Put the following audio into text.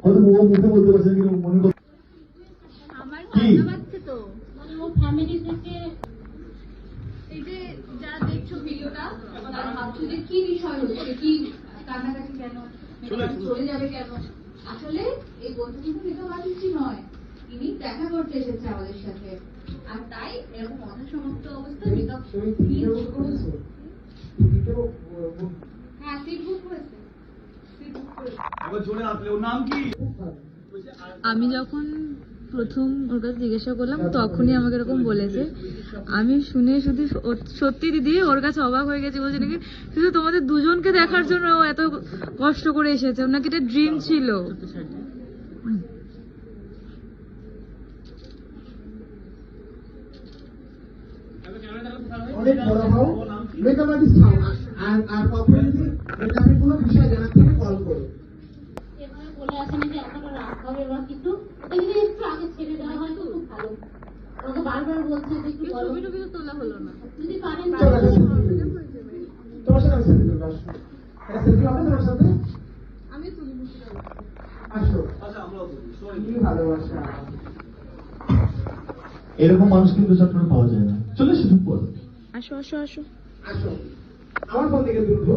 হয়তো ও মুখে বলতে পারছেন কিন্তু মনে করছে আমার কান্না পাচ্ছে তো, মানে ও ফ্যামিলি থেকে এই যে যারা দেখছো ভিডিওটা তারা ভাবছো যে কি বিষয় হচ্ছে, কি কান্নাকাটি কেন, চলে যাবে কেন। আসলে এই বন্ধু কিন্তু মেকআপ আর্টিস্টই নয়, তিনি দেখা করতে এসেছে আমাদের সাথে, আর তাই এরকম অনাসমাপ্ত অবস্থায় মেকআপ হ্যাঁ সিট বুক হয়েছে। আমি যখন প্রথম ওর কাছে জিজ্ঞাসা করলাম তখনই আমাকে এরকম বলেছে। আমি শুনে শুধু সত্যি দিদি ওর কাছে অবাক হয়ে গেছে। বলছে নাকি শুধু তোমাদের দুজনকে দেখার জন্য ও এত কষ্ট করে এসেছে, ওর নাকি এটা ড্রিম ছিল। অনেক বড় হও, মেকআপ আর্টিস্ট হও, আর কখনো যদি মেকআপের কোনো বিষয় জানার থেকে কল করো। এভাবে বলে আসেনি যে আপনারা রাগ হবে বা কিছু, ওটা যদি একটু আগে ছেড়ে দেওয়া হয় তো খুব ভালো। ওকে বারবার বলছে যে একটু ছবি টবি তো তোলা হলো না, যদি পারেন তোমার সাথে আমি সেলফি তুলবো, আসো। একটা সেলফি হবে তোমার সাথে? আমি তুলি আসো। কি ভালোবাসা। এরকম মানুষ কিন্তু চট্টগ্রামে পাওয়া যায় না। চলে এসে ঢুকবো। আসো আসো আসো। আসো, আমার ফোন থেকে তুলবো।